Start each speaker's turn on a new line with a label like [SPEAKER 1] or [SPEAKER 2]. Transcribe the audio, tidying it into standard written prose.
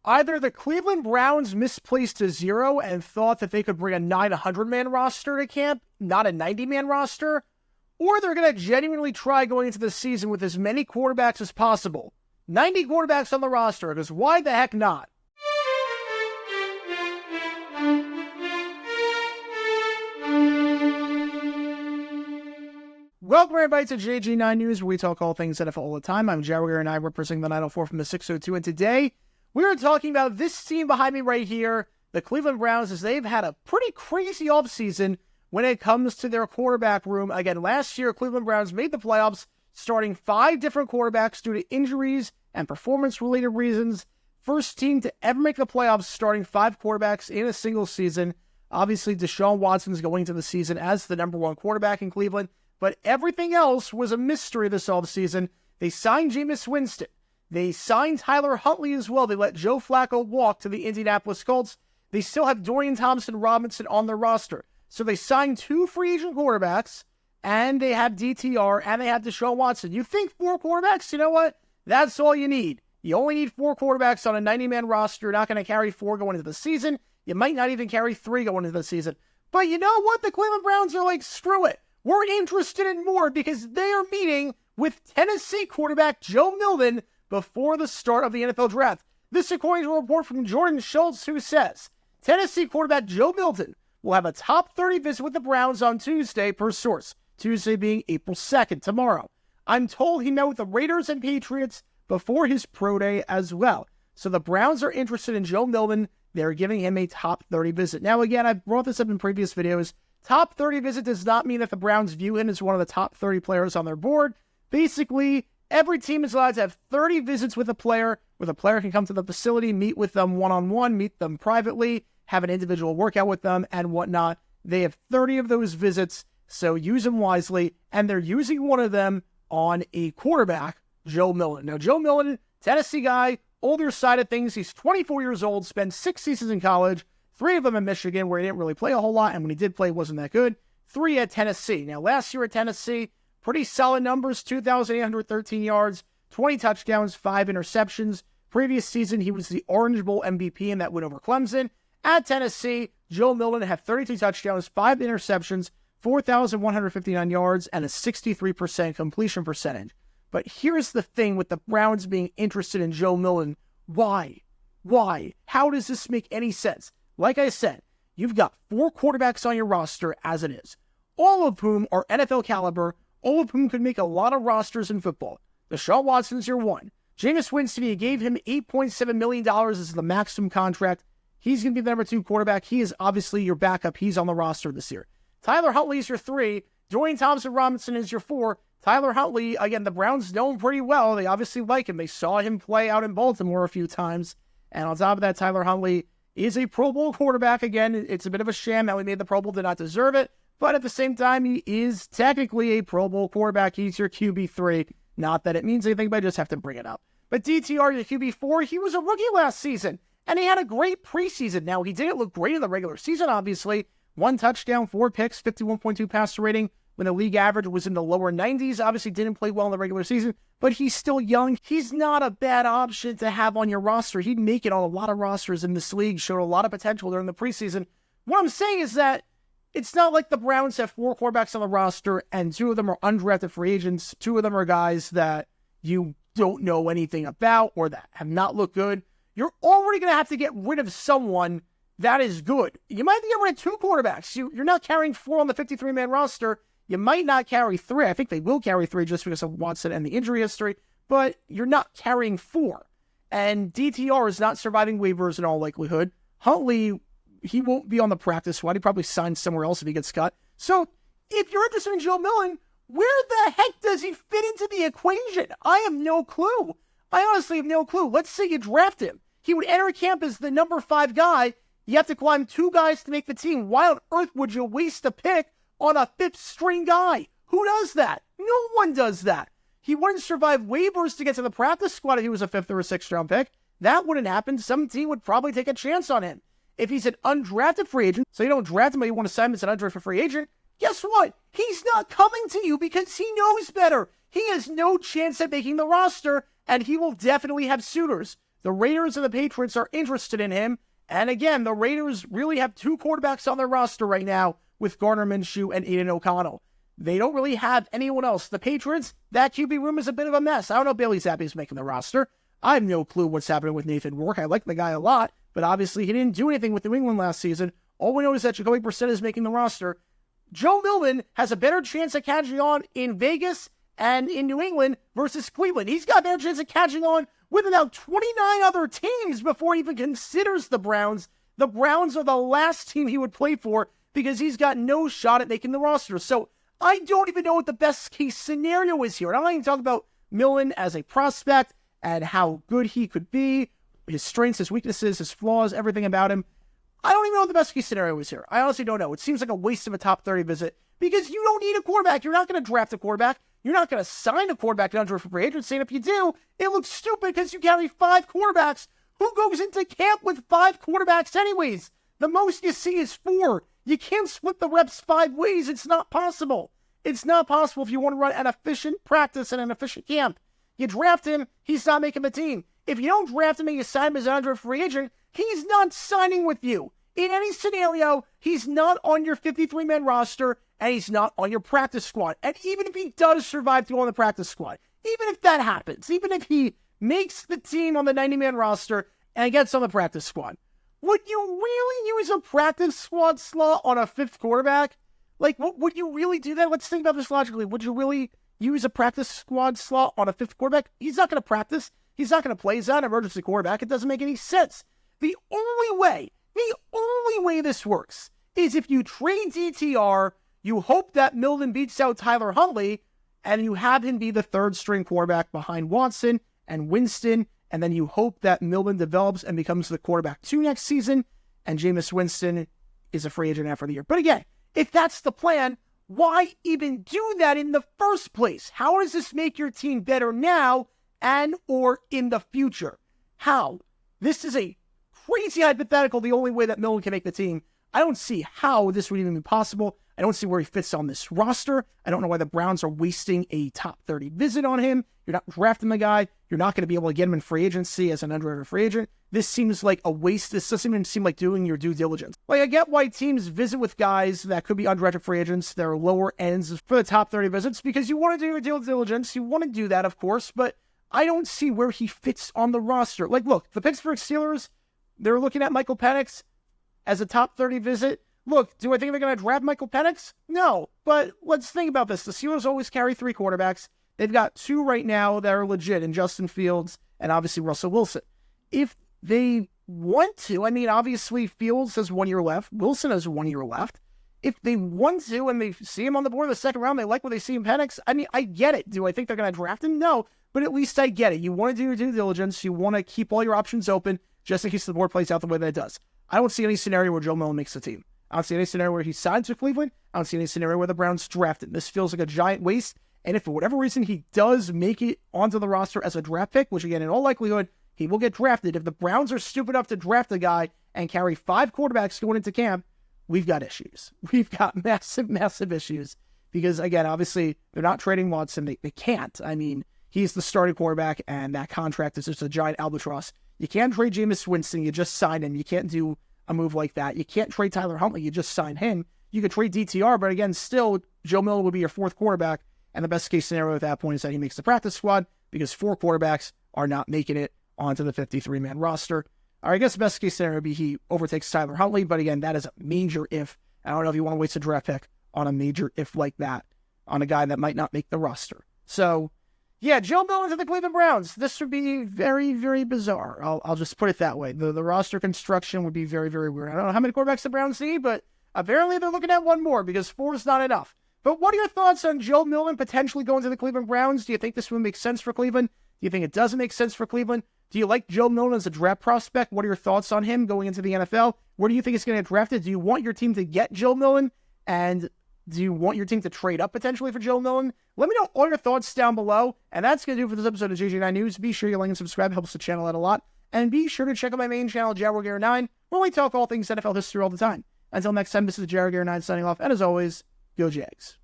[SPEAKER 1] Either the Cleveland Browns misplaced a zero and thought that they could bring a 900-man roster to camp, not a 90-man roster, or they're going to genuinely try going into the season with as many quarterbacks as possible. 90 quarterbacks on the roster, because why the heck not? Welcome everybody to JG9 News, where we talk all things NFL all the time. I'm Jerry, and I'm representing the 904 from the 602, and today we are talking about this team behind me right here, the Cleveland Browns, as they've had a pretty crazy offseason when it comes to their quarterback room. Again, last year, Cleveland Browns made the playoffs, starting 5 different quarterbacks due to injuries and performance-related reasons. First team to ever make the playoffs, starting 5 quarterbacks in a single season. Obviously, Deshaun Watson's going into the season as the number 1 quarterback in Cleveland, but everything else was a mystery this offseason. They signed Jameis Winston. They signed Tyler Huntley as well. They let Joe Flacco walk to the Indianapolis Colts. They still have Dorian Thompson-Robinson on their roster. So they signed 2 free agent quarterbacks, and they have DTR, and they have Deshaun Watson. You think 4 quarterbacks? You know what? That's all you need. You only need 4 quarterbacks on a 90-man roster. You're not going to carry 4 going into the season. You might not even carry 3 going into the season. But you know what? The Cleveland Browns are like, screw it. We're interested in more because they are meeting with Tennessee quarterback Joe Milton before the start of the NFL draft. This according to a report from Jordan Schultz, who says Tennessee quarterback Joe Milton will have a top 30 visit with the Browns on Tuesday, per source. Tuesday being April 2nd, tomorrow. I'm told he met with the Raiders and Patriots before his pro day as well. So the Browns are interested in Joe Milton. They're giving him a top 30 visit. Now, again, I've brought this up in previous videos. Top 30 visit does not mean that the Browns view him as one of the top 30 players on their board. Basically, every team is allowed to have 30 visits with a player, where the player can come to the facility, meet with them one-on-one, meet them privately, have an individual workout with them, and whatnot. They have 30 of those visits, so use them wisely, and they're using one of them on a quarterback, Joe Milton. Now, Joe Milton, Tennessee guy, older side of things. He's 24 years old, spent 6 seasons in college, 3 of them in Michigan, where he didn't really play a whole lot, and when he did play, it wasn't that good. 3 at Tennessee. Now, last year at Tennessee, pretty solid numbers, 2,813 yards, 20 touchdowns, 5 interceptions. Previous season, he was the Orange Bowl MVP in that win over Clemson. At Tennessee, Joe Milton had 32 touchdowns, 5 interceptions, 4,159 yards, and a 63% completion percentage. But here's the thing with the Browns being interested in Joe Milton. Why? Why? How does this make any sense? Like I said, you've got 4 quarterbacks on your roster as it is, all of whom are NFL caliber, all of whom could make a lot of rosters in football. Deshaun Watson's your 1. Jameis Winston, you gave him $8.7 million as the maximum contract. He's going to be the number 2 quarterback. He is obviously your backup. He's on the roster this year. Tyler Huntley is your 3. Dorian Thompson-Robinson is your 4. Tyler Huntley, again, the Browns know him pretty well. They obviously like him. They saw him play out in Baltimore a few times. And on top of that, Tyler Huntley is a Pro Bowl quarterback. Again, it's a bit of a sham that we made the Pro Bowl, did not deserve it. But at the same time, he is technically a Pro Bowl quarterback. He's your QB3. Not that it means anything, but I just have to bring it up. But DTR, your QB4, he was a rookie last season, and he had a great preseason. Now, he didn't look great in the regular season, obviously. 1 touchdown, 4 picks, 51.2 passer rating, when the league average was in the lower 90s. Obviously didn't play well in the regular season, but he's still young. He's not a bad option to have on your roster. He'd make it on a lot of rosters in this league, showed a lot of potential during the preseason. What I'm saying is that it's not like the Browns have 4 quarterbacks on the roster, and 2 of them are undrafted free agents. 2 of them are guys that you don't know anything about or that have not looked good. You're already going to have to get rid of someone that is good. You might have to get rid of 2 quarterbacks. You're not carrying 4 on the 53-man roster. You might not carry 3. I think they will carry 3 just because of Watson and the injury history, but you're not carrying 4. And DTR is not surviving waivers in all likelihood. Huntley, he won't be on the practice squad. He probably signs somewhere else if he gets cut. So if you're interested in Joe Milton, where the heck does he fit into the equation? I have no clue. I honestly have no clue. Let's say you draft him. He would enter camp as the number 5 guy. You have to climb 2 guys to make the team. Why on earth would you waste a pick on a 5th string guy? Who does that? No one does that. He wouldn't survive waivers to get to the practice squad if he was a 5th or a 6th round pick. That wouldn't happen. Some team would probably take a chance on him. If he's an undrafted free agent, so you don't draft him but you want to sign him as an undrafted free agent, guess what? He's not coming to you because he knows better. He has no chance at making the roster, and he will definitely have suitors. the Raiders and the Patriots are interested in him. And again, the Raiders really have 2 quarterbacks on their roster right now with Gardner Minshew and Aiden O'Connell. They don't really have anyone else. The Patriots, that QB room is a bit of a mess. I don't know if Bailey Zappi's making the roster. I have no clue what's happening with Nathan Rourke. I like the guy a lot, but obviously he didn't do anything with New England last season. All we know is that Jacoby Brissett is making the roster. Joe Milton has a better chance of catching on in Vegas and in New England versus Cleveland. He's got a better chance of catching on with about 29 other teams before he even considers the Browns. The Browns are the last team he would play for because he's got no shot at making the roster. So I don't even know what the best case scenario is here. And I'm not even talking about Milton as a prospect and how good he could be, his strengths, his weaknesses, his flaws, everything about him. I don't even know what the best case scenario is here. I honestly don't know. It seems like a waste of a top 30 visit because you don't need a quarterback. You're not going to draft a quarterback. You're not going to sign a quarterback to undrafted free agency. And if you do, it looks stupid because you carry 5 quarterbacks. Who goes into camp with 5 quarterbacks anyways? The most you see is 4. You can't split the reps 5 ways. It's not possible. It's not possible if you want to run an efficient practice and an efficient camp. You draft him, he's not making the team. If you don't draft him and you sign him as an undrafted free agent, he's not signing with you. In any scenario, he's not on your 53-man roster, and he's not on your practice squad. And even if he does survive to go on the practice squad, even if that happens, even if he makes the team on the 90-man roster and gets on the practice squad, would you really use a practice squad slot on a 5th quarterback? Like, would you really do that? Let's think about this logically. Would you really use a practice squad slot on a 5th quarterback? He's not going to practice. He's not going to play. He's not an emergency quarterback. It doesn't make any sense. The only way this works is if you trade DTR, you hope that Milton beats out Tyler Huntley, and you have him be the 3rd-string quarterback behind Watson and Winston, and then you hope that Milton develops and becomes the quarterback 2 next season, and Jameis Winston is a free agent after the year. But again, if that's the plan, why even do that in the first place? How does this make your team better now and or in the future? How? This is a crazy hypothetical, the only way that Milton can make the team. I don't see how this would even be possible. I don't see where he fits on this roster. I don't know why the Browns are wasting a top 30 visit on him. You're not drafting the guy. You're not going to be able to get him in free agency as an undrafted free agent. This seems like a waste. This doesn't even seem like doing your due diligence. Like, I get why teams visit with guys that could be undrafted free agents. They're lower ends for the top 30 visits because you want to do your due diligence. You want to do that, of course, but I don't see where he fits on the roster. Like, look, the Pittsburgh Steelers, they're looking at Michael Penix as a top 30 visit. Look, do I think they're going to draft Michael Penix? No, but let's think about this. The Steelers always carry 3 quarterbacks. They've got 2 right now that are legit in Justin Fields and obviously Russell Wilson. If they want to, I mean, obviously Fields has 1 year left. Wilson has 1 year left. If they want to and they see him on the board in the 2nd round, they like what they see in Penix, I mean, I get it. Do I think they're going to draft him? No, but at least I get it. You want to do your due diligence. You want to keep all your options open just in case the board plays out the way that it does. I don't see any scenario where Joe Milton makes the team. I don't see any scenario where he signs with Cleveland. I don't see any scenario where the Browns draft him. This feels like a giant waste. And if for whatever reason he does make it onto the roster as a draft pick, which again, in all likelihood, he will get drafted. If the Browns are stupid enough to draft a guy and carry 5 quarterbacks going into camp, we've got issues. We've got massive, massive issues. Because again, obviously, they're not trading Watson. They can't. I mean, he's the starting quarterback, and that contract is just a giant albatross. You can't trade Jameis Winston. You just sign him. You can't do a move like that. You can't trade Tyler Huntley. You just sign him. You could trade DTR, but again, still, Joe Milton would be your 4th quarterback. And the best case scenario at that point is that he makes the practice squad because 4 quarterbacks are not making it onto the 53-man roster. Or I guess the best case scenario would be he overtakes Tyler Huntley, but again, that is a major if. I don't know if you want to waste a draft pick on a major if like that on a guy that might not make the roster. So, yeah, Joe Milton to the Cleveland Browns. This would be very, very bizarre. I'll just put it that way. The roster construction would be very, very weird. I don't know how many quarterbacks the Browns need, but apparently they're looking at 1 more because 4 is not enough. But what are your thoughts on Joe Milton potentially going to the Cleveland Browns? Do you think this would make sense for Cleveland? Do you think it doesn't make sense for Cleveland? Do you like Joe Milton as a draft prospect? What are your thoughts on him going into the NFL? Where do you think he's going to get drafted? Do you want your team to get Joe Milton? And do you want your team to trade up potentially for Joe Milton? Let me know all your thoughts down below. And that's going to do it for this episode of JJ9 News. Be sure you like and subscribe. It helps the channel out a lot. And be sure to check out my main channel, Jaguar9, where we talk all things NFL history all the time. Until next time, this is Jaguar9 signing off. And as always, go Jags.